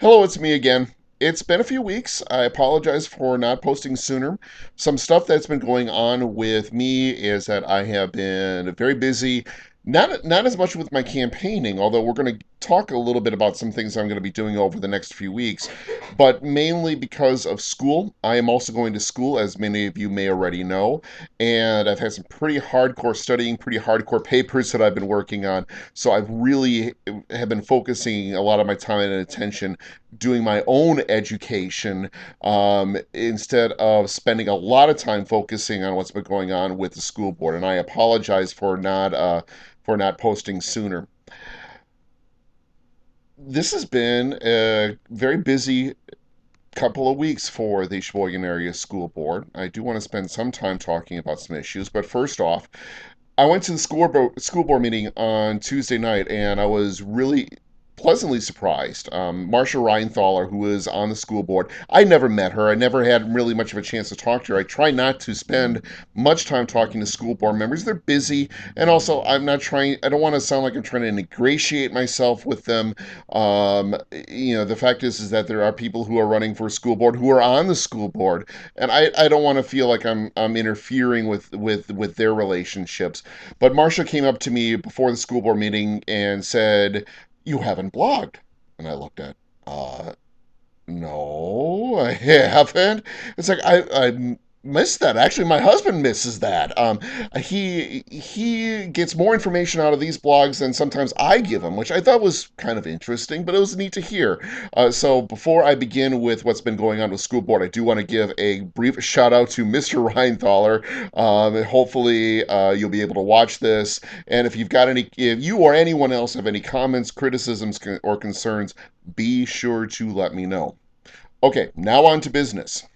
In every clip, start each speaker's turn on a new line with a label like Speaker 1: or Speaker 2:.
Speaker 1: Hello, it's me again. It's been a few weeks. I apologize for not posting sooner. Some stuff that's been going on with me is that I have been very busy, not as much with my campaigning, although we're going to talk a little bit about some things I'm going to be doing over the next few weeks, but mainly because of school. I am also going to school, as many of you may already know, and I've had some pretty hardcore studying, pretty hardcore papers that I've been working on. So I've really have been focusing a lot of my time and attention doing my own education instead of spending a lot of time focusing on what's been going on with the school board. And I apologize for not posting sooner. This has been a very busy couple of weeks for the Sheboygan Area School Board. I do want to spend some time talking about some issues, but first off, I went to the school board meeting on Tuesday night, and I was really pleasantly surprised. Marcia Reinthaler, who is on the school board, I never met her. I never had really much of a chance to talk to her. I try not to spend much time talking to school board members. They're busy, and also I'm not trying. I don't want to sound like I'm trying to ingratiate myself with them. The fact is that there are people who are running for school board who are on the school board, and I don't want to feel like I'm interfering with their relationships. But Marcia came up to me before the school board meeting and said, "You haven't blogged." And I looked at, no, I haven't. It's like I missed that. Actually, my husband misses that. He gets more information out of these blogs than sometimes I give him, which I thought was kind of interesting, but it was neat to hear. So before I begin with what's been going on with school board, I do want to give a brief shout out to Mr. Reinthaler. Hopefully, you'll be able to watch this, and if you or anyone else have any comments, criticisms, or concerns, be sure to let me know. Okay, now on to business.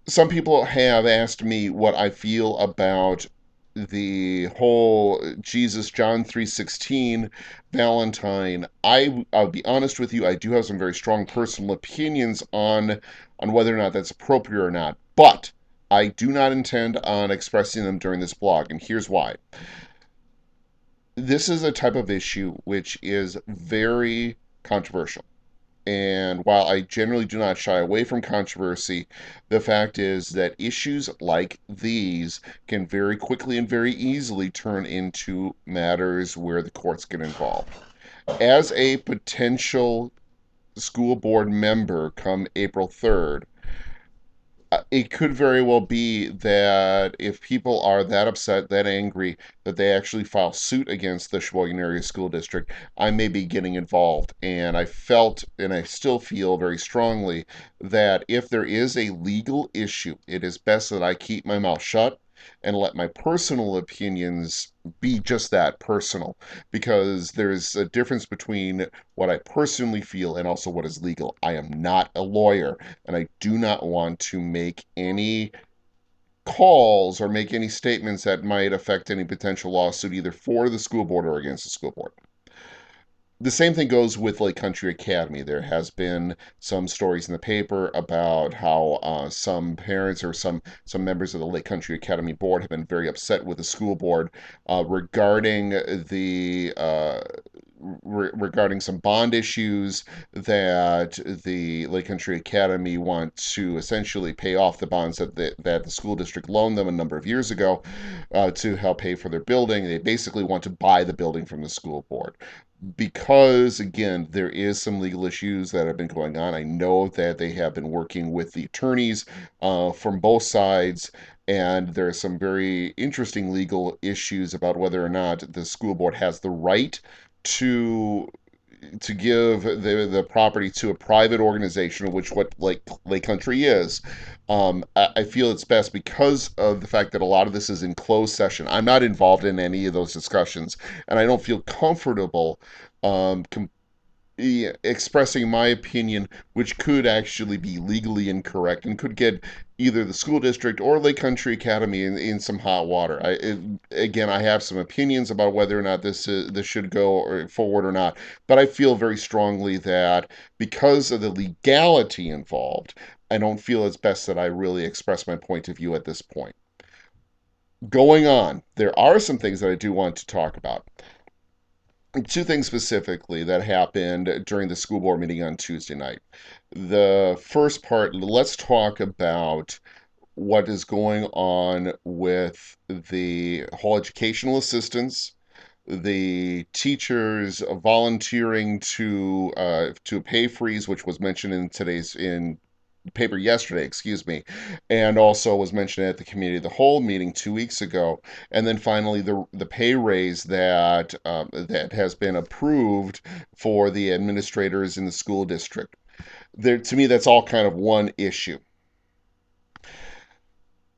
Speaker 1: Some people have asked me what I feel about the whole Jesus John 3:16 Valentine. I'll be honest with you, I do have some very strong personal opinions on whether or not that's appropriate or not. But I do not intend on expressing them during this blog, and here's why. This is a type of issue which is very controversial. And while I generally do not shy away from controversy, the fact is that issues like these can very quickly and very easily turn into matters where the courts get involved. As a potential school board member come April 3rd, it could very well be that if people are that upset, that angry, that they actually file suit against the Sheboygan Area School District, I may be getting involved. And I felt, and I still feel very strongly, that if there is a legal issue, it is best that I keep my mouth shut and let my personal opinions be just that, personal, because there's a difference between what I personally feel and also what is legal. I am not a lawyer, and I do not want to make any calls or make any statements that might affect any potential lawsuit either for the school board or against the school board. The same thing goes with Lake Country Academy. There has been some stories in the paper about how some parents or some members of the Lake Country Academy board have been very upset with the school board regarding regarding some bond issues that the Lake Country Academy want to essentially pay off the bonds that the school district loaned them a number of years ago to help pay for their building. They basically want to buy the building from the school board because, again, there is some legal issues that have been going on. I know that they have been working with the attorneys from both sides, and there are some very interesting legal issues about whether or not the school board has the right to give the property to a private organization, which what Lake Country is. I feel it's best because of the fact that a lot of this is in closed session. I'm not involved in any of those discussions, and I don't feel comfortable expressing my opinion, which could actually be legally incorrect and could get either the school district or Lake Country Academy in some hot water. Again, I have some opinions about whether or not this should go forward or not, but I feel very strongly that because of the legality involved, I don't feel it's best that I really express my point of view at this point. Going on, there are some things that I do want to talk about. two things specifically that happened during the school board meeting on Tuesday night. The first part, let's talk about what is going on with the whole educational assistance, the teachers volunteering to a pay freeze, which was mentioned in today's in paper yesterday, excuse me, and also was mentioned at the committee of the whole meeting 2 weeks ago, and then finally the pay raise that has been approved for the administrators in the school district. There, to me, that's all kind of one issue.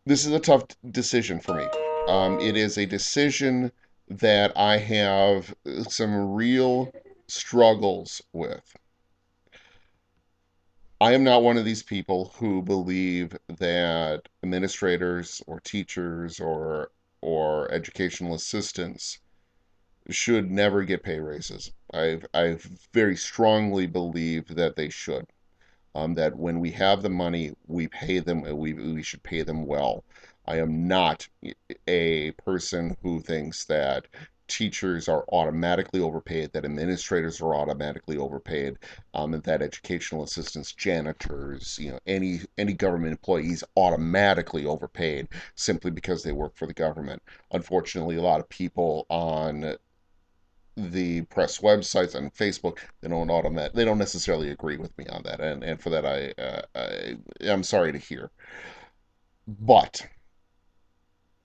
Speaker 1: This is a tough decision for me. It is a decision that I have some real struggles with. I am not one of these people who believe that administrators or teachers or educational assistants should never get pay raises. I very strongly believe that they should. That when we have the money, we pay them. We should pay them well. I am not a person who thinks that teachers are automatically overpaid, that administrators are automatically overpaid, and that educational assistants, janitors, any government employees automatically overpaid simply because they work for the government. Unfortunately, a lot of people on the press websites and Facebook, they don't necessarily agree with me on that, and for that I'm sorry to hear. But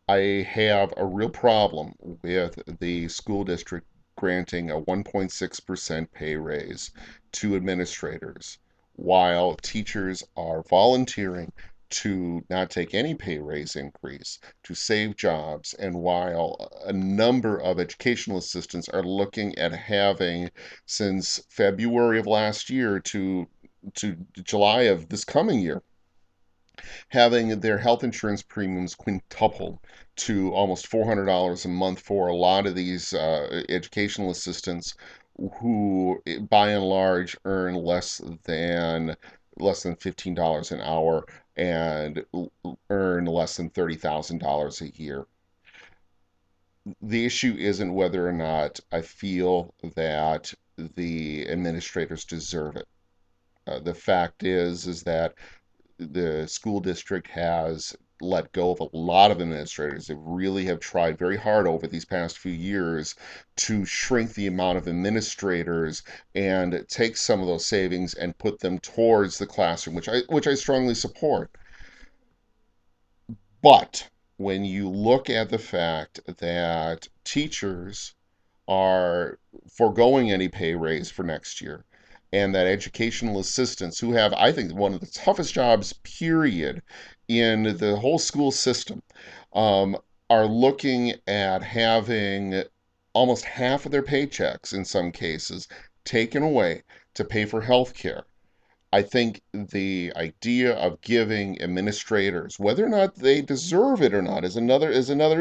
Speaker 1: I have a real problem with the school district granting a 1.6% pay raise to administrators while teachers are volunteering to not take any pay raise increase to save jobs, and while a number of educational assistants are looking at having, since February of last year to July of this coming year, having their health insurance premiums quintupled to almost $400 a month for a lot of these educational assistants who, by and large, earn less than $15 an hour and earn less than $30,000 a year. The issue isn't whether or not I feel that the administrators deserve it. The fact is that the school district has let go of a lot of administrators. They really have tried very hard over these past few years to shrink the amount of administrators and take some of those savings and put them towards the classroom, which I strongly support. But when you look at the fact that teachers are foregoing any pay raise for next year, and that educational assistants, who have, I think, one of the toughest jobs, period, in the whole school system, um, are looking at having almost half of their paychecks, in some cases, taken away to pay for health care. I think the idea of giving administrators, whether or not they deserve it or not, is another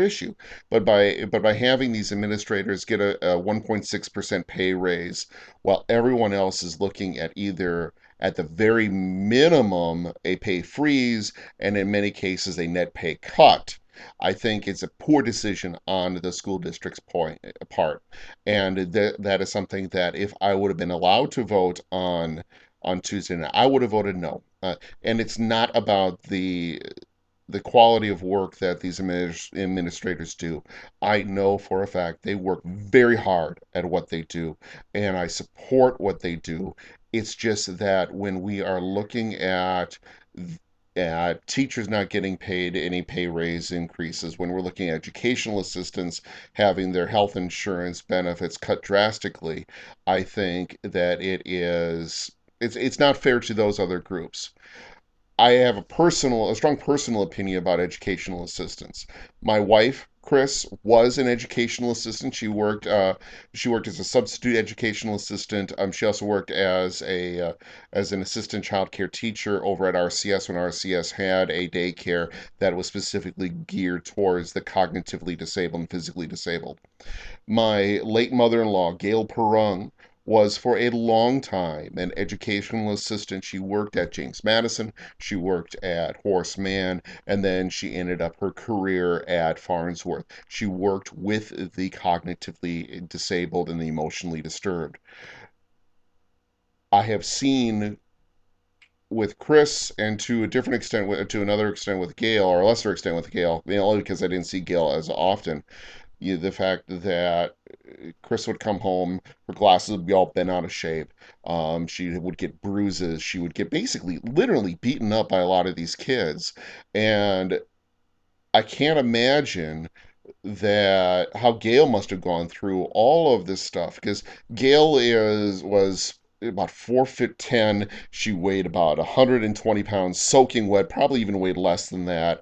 Speaker 1: issue. But by having these administrators get a 1.6% pay raise, while everyone else is looking at either at the very minimum a pay freeze, and in many cases a net pay cut. I think it's a poor decision on the school district's part, and that is something that if I would have been allowed to vote on Tuesday night, I would have voted no. And it's not about the quality of work that these administrators do. I know for a fact they work very hard at what they do, and I support what they do. It's just that when we are looking at teachers not getting paid any pay raise increases, when we're looking at educational assistants having their health insurance benefits cut drastically, I think that it's not fair to those other groups. I have a strong personal opinion about educational assistants. My wife, Chris, was an educational assistant. She worked as a substitute educational assistant. She also worked as an assistant child care teacher over at RCS when RCS had a daycare that was specifically geared towards the cognitively disabled and physically disabled. My late mother-in-law, Gail Perung, was for a long time an educational assistant. She worked at James Madison, she worked at Horace Mann, and then she ended up her career at Farnsworth. She worked with the cognitively disabled and the emotionally disturbed. I have seen with Chris, and to a different extent, to another extent with Gail, or a lesser extent with Gail, only because I didn't see Gail as often. The fact that Chris would come home, her glasses would be all bent out of shape. She would get bruises. She would get basically, literally beaten up by a lot of these kids, and I can't imagine that how Gail must have gone through all of this stuff because Gail is was about 4 foot 10. She weighed about 120 pounds, soaking wet, probably even weighed less than that.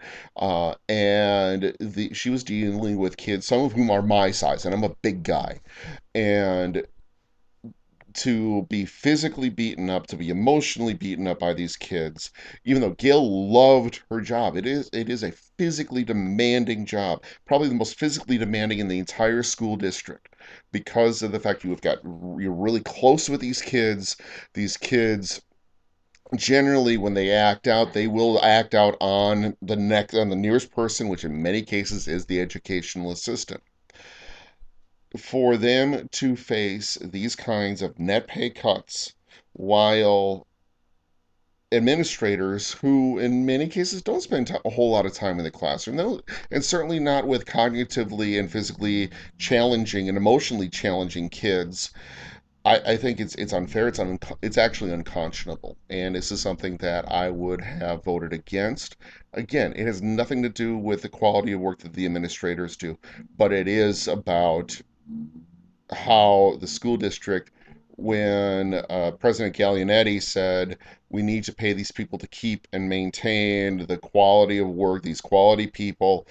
Speaker 1: And she was dealing with kids, some of whom are my size, and I'm a big guy. And to be physically beaten up, to be emotionally beaten up by these kids, even though Gail loved her job. It is a physically demanding job, probably the most physically demanding in the entire school district, because of the fact you're really close with these kids. These kids generally, when they act out, they will act out on the nearest person, which in many cases is the educational assistant. For them to face these kinds of net pay cuts while administrators who in many cases don't spend a whole lot of time in the classroom, and certainly not with cognitively and physically challenging and emotionally challenging kids. I think it's unfair. It's actually unconscionable, and this is something that I would have voted against. Again, it has nothing to do with the quality of work that the administrators do, but it is about how the school district, when President Gallianetti said we need to pay these people to keep and maintain the quality of work, these quality people,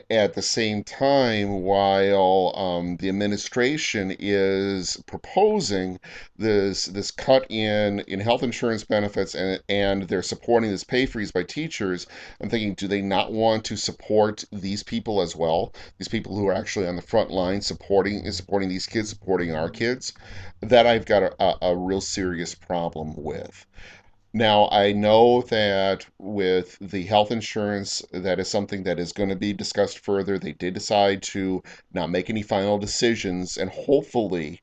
Speaker 1: at the same time, while the administration is proposing this cut in health insurance benefits, and they're supporting this pay freeze by teachers, I'm thinking, do they not want to support these people as well? These people who are actually on the front line supporting these kids, supporting our kids, that I've got a real serious problem with. Now, I know that with the health insurance, that is something that is going to be discussed further. They did decide to not make any final decisions, and hopefully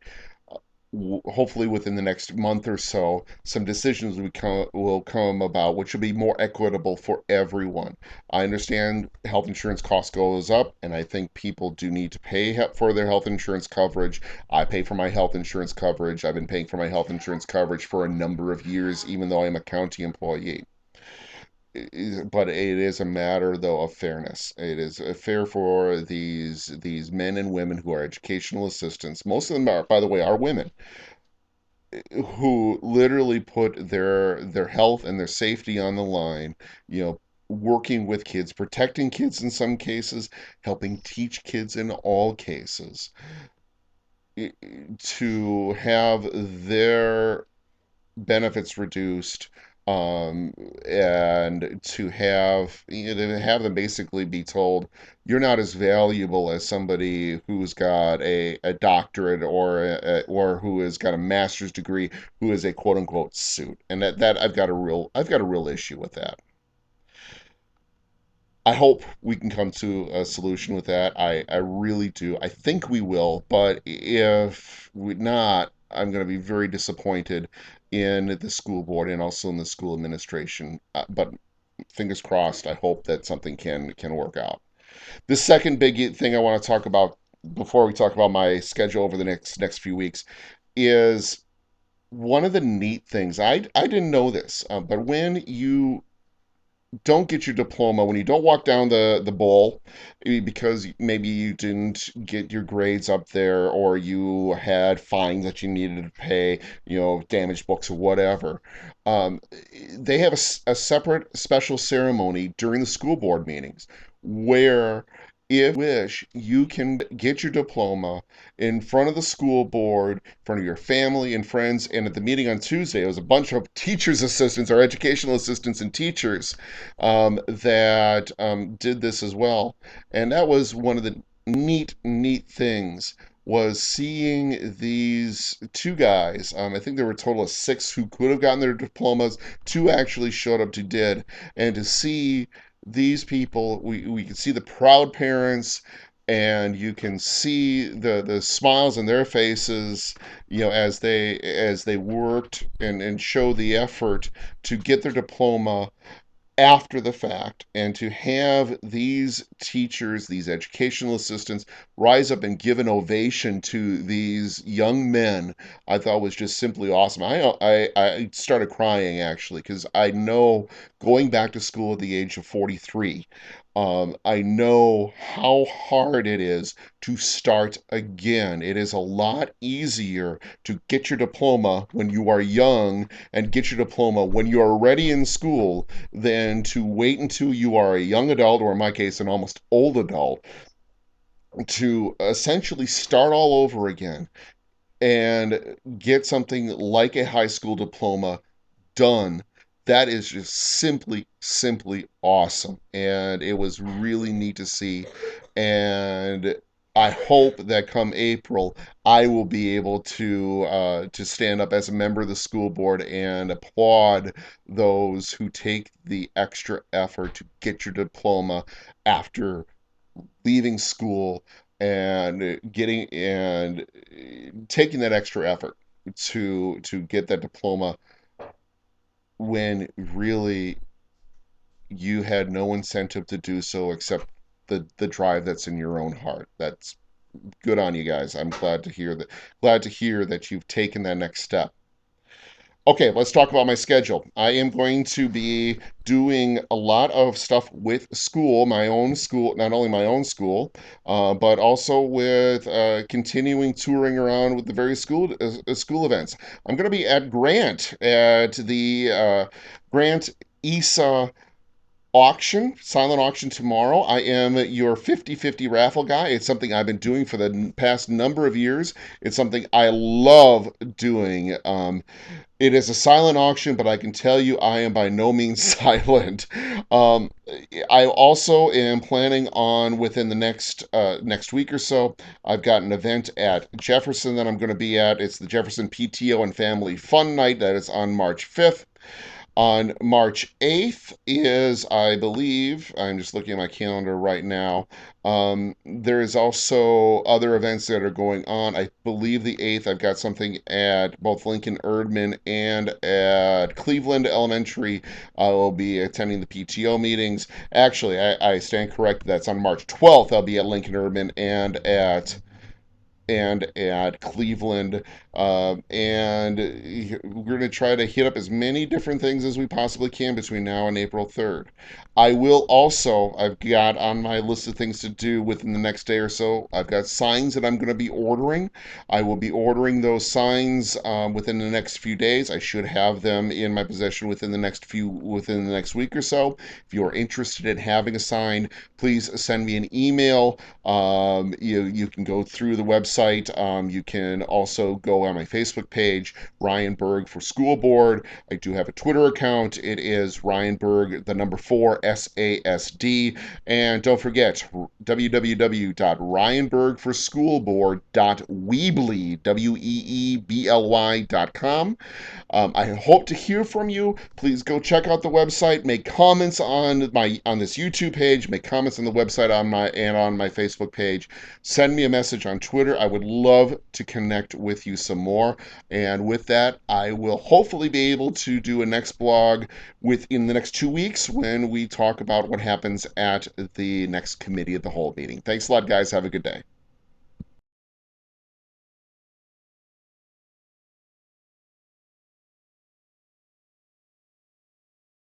Speaker 1: within the next month or so, some decisions will come about, which will be more equitable for everyone. I understand health insurance cost goes up, and I think people do need to pay for their health insurance coverage. I pay for my health insurance coverage. I've been paying for my health insurance coverage for a number of years, even though I'm a county employee. But it is a matter, though, of fairness. It is fair for these men and women who are educational assistants. Most of them are, by the way, are women who literally put their health and their safety on the line, working with kids, protecting kids in some cases, helping teach kids in all cases, to have their benefits reduced, and to have them basically be told you're not as valuable as somebody who's got a doctorate, or who has got a master's degree, who is a quote unquote suit. And that I've got a real issue with that. I hope we can come to a solution with that. I really do. I think we will, but if we not, I'm going to be very disappointed in the school board and also in the school administration. But fingers crossed, I hope that something can work out. The second big thing I want to talk about before we talk about my schedule over the next few weeks is one of the neat things. I didn't know this, but when you don't get your diploma, when you don't walk down the bowl, because maybe you didn't get your grades up there, or you had fines that you needed to pay, damaged books or whatever, um, they have a separate special ceremony during the school board meetings where, if you wish, you can get your diploma in front of the school board, in front of your family and friends. And at the meeting on Tuesday, it was a bunch of teachers' assistants, or educational assistants and teachers, that did this as well. And that was one of the neat things was seeing these two guys. I think there were a total of six who could have gotten their diplomas. Two actually showed up to did, and to see these people, we can see the proud parents, and you can see the smiles on their faces, as they worked and show the effort to get their diploma after the fact, and to have these teachers, these educational assistants, rise up and give an ovation to these young men, I thought was just simply awesome. I started crying actually, because I know, going back to school at the age of 43, I know how hard it is to start again. It is a lot easier to get your diploma when you are young and get your diploma when you are already in school than to wait until you are a young adult, or in my case, an almost old adult, to essentially start all over again and get something like a high school diploma done. That is just simply awesome. And it was really neat to see. And I hope that come April, I will be able to stand up as a member of the school board and applaud those who take the extra effort to get your diploma after leaving school, and taking that extra effort to get that diploma when really you had no incentive to do so except the drive that's in your own heart. That's good on you guys. I'm glad to hear that. Glad to hear that you've taken that next step. Okay, let's talk about my schedule. I am going to be doing a lot of stuff with school, my own school, not only my own school, but also with continuing touring around with the various school events. I'm going to be at Grant at the Grant ESA silent auction tomorrow. I am your 50/50 raffle guy. It's something I've been doing for the past number of years. It's something I love doing. It is a silent auction, but I can tell you I am by no means silent. Um, I also am planning on, within the next week or so, I've got an event at Jefferson that I'm going to be at. It's the Jefferson PTO and Family Fun Night. That is on March 5th. On March 8th is, I believe, I'm just looking at my calendar right now. There is also other events that are going on. I believe the 8th, I've got something at both Lincoln Erdman and at Cleveland Elementary. I will be attending the PTO meetings. Actually, I stand corrected. That's on March 12th. I'll be at Lincoln Erdman and at Cleveland. And we're going to try to hit up as many different things as we possibly can between now and April 3rd. I've got on my list of things to do within the next day or so, I've got signs that I'm going to be ordering. I will be ordering those signs within the next few days. I should have them in my possession within the next week or so. If you are interested in having a sign, please send me an email. You can go through the website. You can also go on my Facebook page, Ryan Burg for School Board. I do have a Twitter account. It is Ryan Burg, the number 4, SASD. And don't forget, www.ryanburgforschoolboard.weebly.com. I hope to hear from you. Please go check out the website. Make comments on this YouTube page. Make comments on the website on my Facebook page. Send me a message on Twitter. I would love to connect with you some more. And with that, I will hopefully be able to do a next blog within the next 2 weeks when we talk about what happens at the next committee of the whole meeting. Thanks a lot, guys. Have a good day.